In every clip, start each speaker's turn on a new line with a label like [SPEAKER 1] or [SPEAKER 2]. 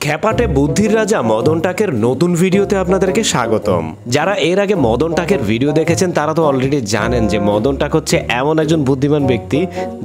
[SPEAKER 1] খ্যাপাটে বুদ্ধির রাজা মদন টাকের নতুন ভিডিওতে আপনাদেরকে স্বাগতম। যারা এর আগে মদন টাকের ভিডিও দেখেছেন তারা তো অলরেডি জানেন যে মদন টাক হচ্ছে এমন একজন বুদ্ধিমান ব্যক্তি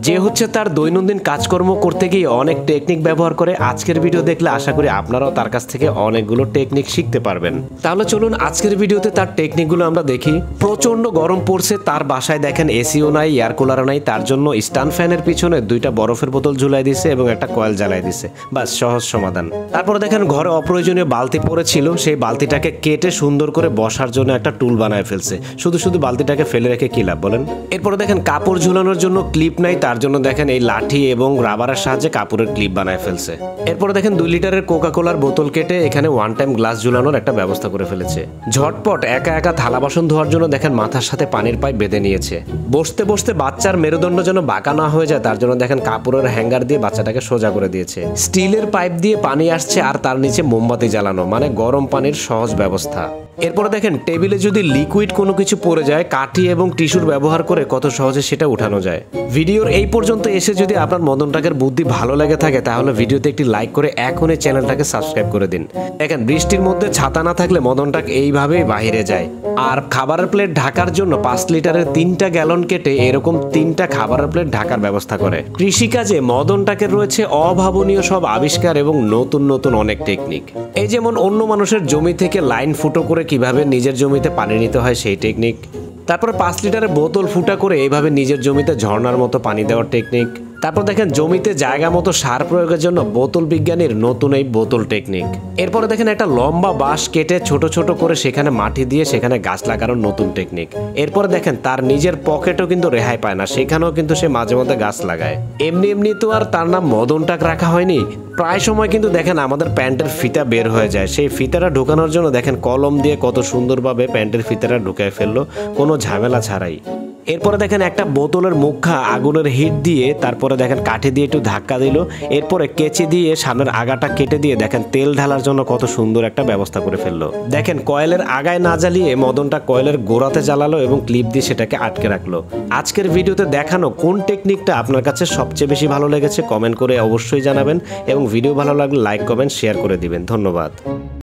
[SPEAKER 1] যে হচ্ছে তার দৈনন্দিন কাজকর্ম করতে গিয়ে অনেক টেকনিক ব্যবহার করে। আজকের ভিডিও দেখলে আশা করি আপনারাও তার কাছ থেকে অনেকগুলো টেকনিক শিখতে পারবেন। তাহলে চলুন আজকের ভিডিওতে তার টেকনিকগুলো আমরা দেখি। প্রচন্ড গরম পড়ছে, তার বাসায় দেখেন এসিও নাই, এয়ার কুলারও নাই, তার জন্য স্ট্যান্ড ফ্যানের পিছনে দুইটা বরফের বোতল ঝুলাই দিছে এবং একটা কয়েল জ্বালাই দিছে। বাস, সহজ সমাধান। তারপরে দেখেন ঘরে অপ্রয়োজনীয় বালতি পড়েছিল, সেই বালতিটাকে কেটে সুন্দর করে বসার জন্য একটা টুল বানায় ফেলছে। শুধু শুধু বালতিটাকে ফেলে রেখে কি লাভ বলেন? এরপরে দেখেন কাপড় ঝুলানোর জন্য ক্লিপ নাই, তার জন্য দেখেন এই লাঠি এবং রাবারের সাহায্যে কাপড়ের ক্লিপ বানায় ফেলছে। এরপরে দেখেন 2 লিটারের কোকা কোলার বোতল কেটে এখানে ওয়ান টাইম গ্লাস ঝুলানোর একটা ব্যবস্থা করে ফেলেছে। ঝটপট একা একা থালা বাসন ধোয়ার জন্য দেখেন মাথার সাথে পানির পাইপ বেঁধে নিয়েছে। বসতে বসতে বাচ্চার মেরুদণ্ড যেন বাঁকা না হয়ে যায় তার জন্য দেখেন কাপড়ের হ্যাঙ্গার দিয়ে বাচ্চাটাকে সোজা করে দিয়েছে। স্টিলের পাইপ দিয়ে পানি আসছে আর তার নিচে মোমবাতি জ্বালানো, মানে গরম পানির সহজ ব্যবস্থা। এরপরে দেখেন টেবিলে যদি লিকুইড কোনো কিছু পড়ে যায় কাঠি এবং টিস্যুর ব্যবহার করে কত সহজে সেটা উঠানো যায়। ভিডিওর এই পর্যন্ত এসে যদি আপনার মদন টাকের বুদ্ধি ভালো লেগে থাকে তাহলে ভিডিওতে একটি লাইক করে এখনই চ্যানেলটাকে সাবস্ক্রাইব করে দিন। দেখেন বৃষ্টির মধ্যে ছাতা না থাকলে মদন টাক এইভাবেই বাইরে যায়। আর খাবারের প্লেট ঢাকার জন্য 5 লিটারের 3টা গ্যালন কেটে এরকম 3টা খাবারের প্লেট ঢাকার ব্যবস্থা করে। কৃষিকাজে মদন টাকের রয়েছে অভাবনীয় সব আবিষ্কার এবং নতুন নতুন অনেক টেকনিক। এই যেমন অন্য মানুষের জমি থেকে লাইন ফুটো করে কিভাবে নিজের জমিতে পানি নিতে হয় সেই টেকনিক। তারপরে 5 লিটারের বোতল ফুটা করে এইভাবে নিজের জমিতে ঝর্ণার মতো পানি দেওয়ার টেকনিক। তারপর দেখেন জমিতে জায়গা মতো সার প্রয়োগের জন্য বোতল বিজ্ঞানীর নতুন এই বোতল টেকনিক। এরপরে দেখেন একটা লম্বা বাঁশ কেটে ছোট ছোট করে সেখানে মাটি দিয়ে সেখানে গাছ লাগানোর নতুন টেকনিক। এরপরে দেখেন তার নিজের পকেটও কিন্তু রেহাই পায় না, সেখানেও কিন্তু সে মাঝে মধ্যে গাছ লাগায়। এমনি এমনি তো আর তার নাম মদন টাক রাখা হয়নি। প্রায় সময় কিন্তু দেখেন আমাদের প্যান্টের ফিতা বের হয়ে যায়, সেই ফিতাটা ঢোকানোর জন্য দেখেন কলম দিয়ে কত সুন্দরভাবে প্যান্টের ফিতাটা ঢুকায় ফেললো কোনো ঝামেলা ছাড়াই। এরপরে দেখেন একটা বোতলের মুখা আগুনের হিট দিয়ে তারপরে দেখেন কাঠি দিয়ে একটু ধাক্কা দিল, এরপরে কেচি দিয়ে সামনের আগাটা কেটে দিয়ে দেখেন তেল ঢালার জন্য কত সুন্দর একটা ব্যবস্থা করে ফেললো। দেখেন কয়েলের আগায় না জ্বালিয়ে মদনটা কয়েলের গোড়াতে জ্বালালো এবং ক্লিপ দিয়ে সেটাকে আটকে রাখলো। আজকের ভিডিওতে দেখানো কোন টেকনিকটা আপনার কাছে সবচেয়ে বেশি ভালো লেগেছে কমেন্ট করে অবশ্যই জানাবেন এবং ভিডিও ভালো লাগলে লাইক কমেন্ট শেয়ার করে দিবেন। ধন্যবাদ।